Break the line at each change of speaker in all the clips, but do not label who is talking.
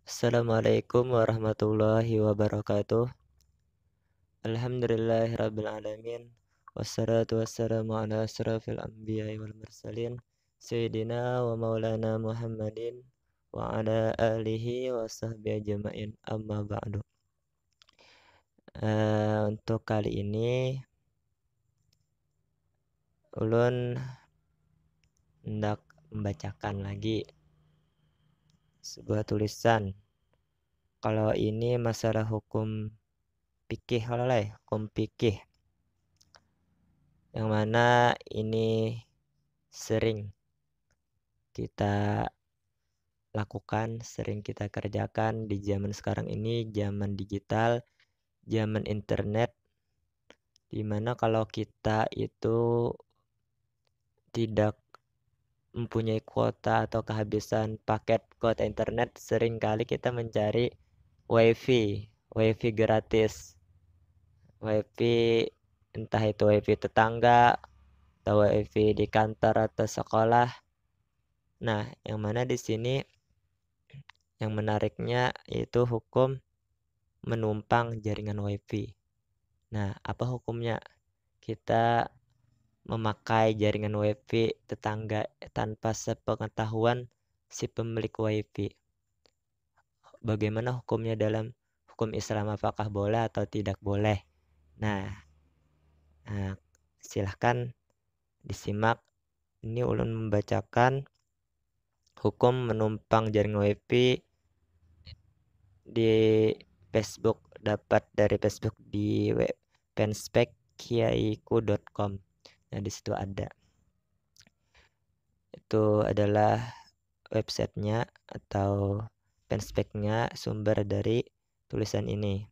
Assalamualaikum warahmatullahi wabarakatuh. Alhamdulillahirabbil alamin. Wassalatu wassalamu ala asrofil anbiya'i wal mursalin sayyidina wa maulana Muhammadin wa ala alihi wa sahbihi ajmain. Amma ba'du. Untuk kali ini ulun hendak membacakan lagi sebuah tulisan. Kalau ini masalah hukum fikih hukum fikih, yang mana ini sering kita lakukan, sering kita kerjakan di zaman sekarang ini, zaman digital, zaman internet, di mana kalau kita itu tidak mempunyai kuota atau kehabisan paket kuota internet, sering kali kita mencari wifi gratis. Wifi entah itu wifi tetangga atau wifi di kantor atau sekolah. Nah, yang mana di sini yang menariknya yaitu hukum menumpang jaringan wifi. Nah, apa hukumnya? Kita memakai jaringan wifi tetangga tanpa sepengetahuan si pemilik wifi. Bagaimana hukumnya dalam hukum Islam? Apakah boleh atau tidak boleh? Nah, silahkan disimak. Ini ulun membacakan hukum menumpang jaringan wifi di Facebook, dapat dari Facebook di fanspage.kiaiku.com. Nah, di situ ada. Itu adalah websitenya atau fanspage-nya, sumber dari tulisan ini.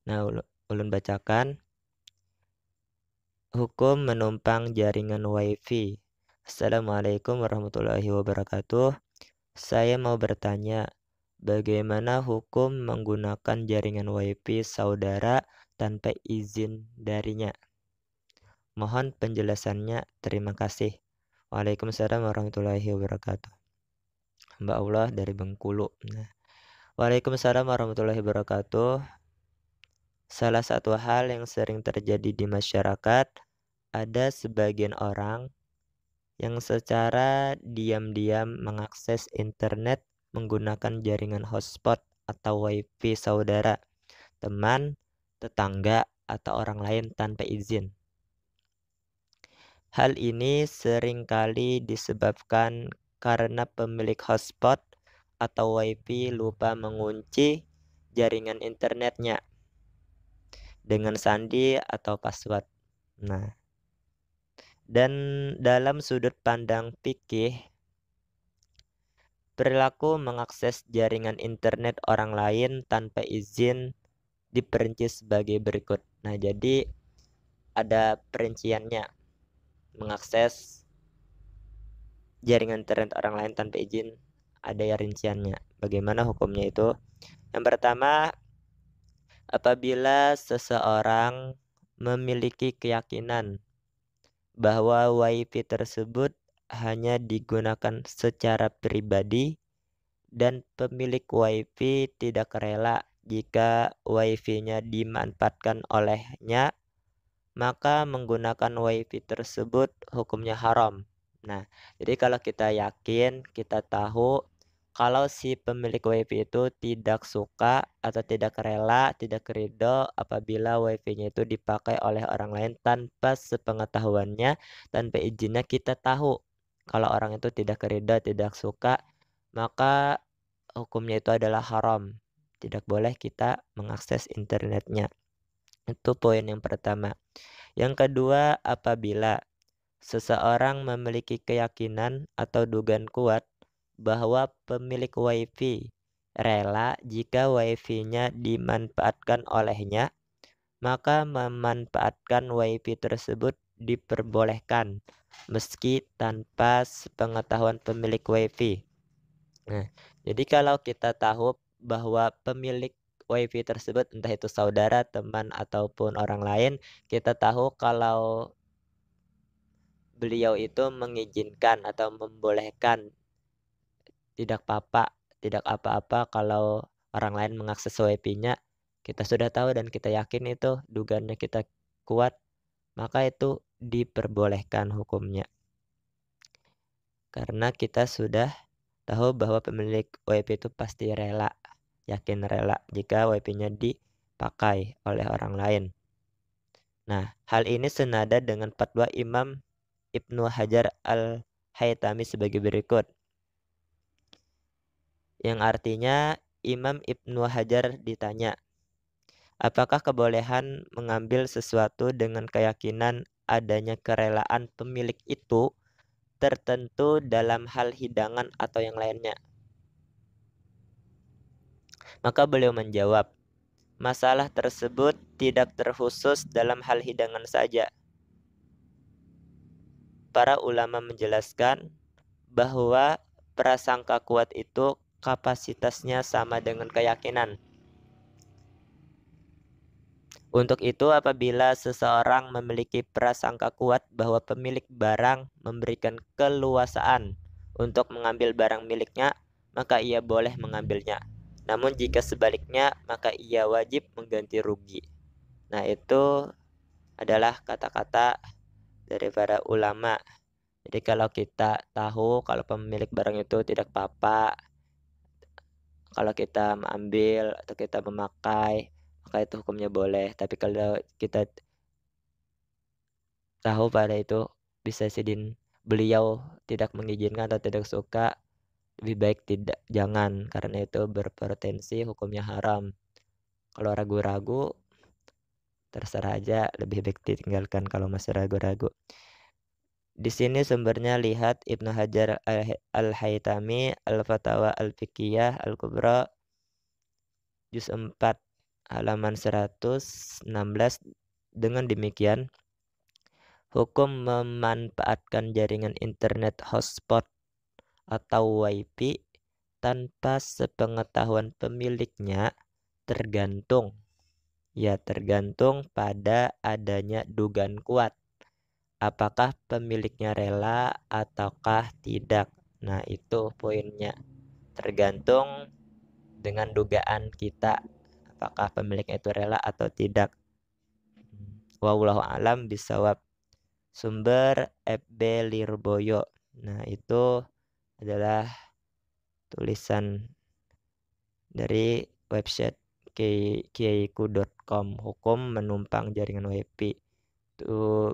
Nah, ulun bacakan hukum menumpang jaringan wifi. Assalamualaikum warahmatullahi wabarakatuh. Saya mau bertanya, bagaimana hukum menggunakan jaringan wifi saudara tanpa izin darinya? Mohon penjelasannya, terima kasih. Waalaikumsalam warahmatullahi wabarakatuh. Hamba Allah dari Bengkulu. Nah, Waalaikumsalam warahmatullahi wabarakatuh. Salah satu hal yang sering terjadi di masyarakat, ada sebagian orang yang secara diam-diam mengakses internet menggunakan jaringan hotspot atau wifi saudara, teman, tetangga, atau orang lain tanpa izin. Hal ini seringkali disebabkan karena pemilik hotspot atau wifi lupa mengunci jaringan internetnya dengan sandi atau password. Nah, dan dalam sudut pandang fikih, perilaku mengakses jaringan internet orang lain tanpa izin diperinci sebagai berikut. Nah, jadi ada perinciannya. Mengakses jaringan internet orang lain tanpa izin ada ya rinciannya. Bagaimana hukumnya itu? Yang pertama, apabila seseorang memiliki keyakinan bahwa wifi tersebut hanya digunakan secara pribadi dan pemilik wifi tidak rela jika wifi-nya dimanfaatkan olehnya, maka menggunakan wifi tersebut hukumnya haram. Nah, jadi kalau kita yakin, kita tahu kalau si pemilik wifi itu tidak suka atau tidak rela, tidak ridho apabila wifi-nya itu dipakai oleh orang lain tanpa sepengetahuannya, tanpa izinnya, kita tahu kalau orang itu tidak ridho, tidak suka, maka hukumnya itu adalah haram. Tidak boleh kita mengakses internetnya. Itu poin yang pertama. Yang kedua, apabila seseorang memiliki keyakinan atau dugaan kuat bahwa pemilik wifi rela jika wifi-nya dimanfaatkan olehnya, maka memanfaatkan wifi tersebut diperbolehkan meski tanpa sepengetahuan pemilik wifi. Nah, jadi kalau kita tahu bahwa pemilik wifi tersebut entah itu saudara, teman, ataupun orang lain, kita tahu kalau beliau itu mengizinkan atau membolehkan, tidak apa-apa tidak apa-apa kalau orang lain mengakses WP-nya. Kita sudah tahu dan kita yakin itu dugaannya kita kuat, maka itu diperbolehkan hukumnya. Karena kita sudah tahu bahwa pemilik WP itu pasti rela, yakin rela jika WP-nya dipakai oleh orang lain. Nah, hal ini senada dengan fatwa Imam Ibnu Hajar al-Haytami sebagai berikut. Yang artinya Imam Ibnu Hajar ditanya, apakah kebolehan mengambil sesuatu dengan keyakinan adanya kerelaan pemilik itu tertentu dalam hal hidangan atau yang lainnya? Maka beliau menjawab, masalah tersebut tidak terkhusus dalam hal hidangan saja. Para ulama menjelaskan bahwa prasangka kuat itu kapasitasnya sama dengan keyakinan. Untuk itu, apabila seseorang memiliki prasangka kuat bahwa pemilik barang memberikan keleluasaan untuk mengambil barang miliknya, maka ia boleh mengambilnya. Namun jika sebaliknya, maka ia wajib mengganti rugi. Nah, itu adalah kata-kata dari para ulama. Jadi kalau kita tahu kalau pemilik barang itu tidak apa-apa, kalau kita mengambil atau kita memakai, maka itu hukumnya boleh. Tapi kalau kita tahu pada itu bisa sidin beliau tidak mengizinkan atau tidak suka, lebih baik jangan, karena itu berpotensi hukumnya haram. Kalau ragu-ragu, terserah aja, lebih baik ditinggalkan kalau masih ragu-ragu. Di sini sumbernya lihat Ibnu Hajar al-Haytami Al-Fatawa Al-Fiqhiyah Al-Kubra juz 4 halaman 116. Dengan demikian, hukum memanfaatkan jaringan internet hotspot atau WiFi tanpa sepengetahuan pemiliknya tergantung pada adanya dugaan kuat. Apakah pemiliknya rela ataukah tidak? Nah, itu poinnya. Tergantung dengan dugaan kita. Apakah pemiliknya itu rela atau tidak. Wallahu alam bisawab. Sumber FB Lirboyo. Nah, itu adalah tulisan dari website kiaiku.com, hukum menumpang jaringan WiFi. Itu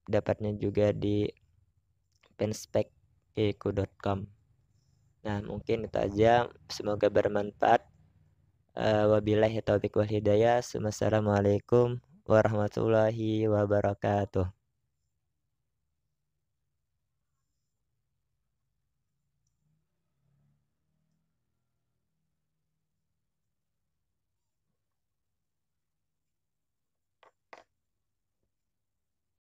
dapatnya juga di penspek.kiaiku.com. Nah, mungkin itu aja, semoga bermanfaat. Wabillahi taufiq wal hidayah. Wassalamualaikum warahmatullahi wabarakatuh.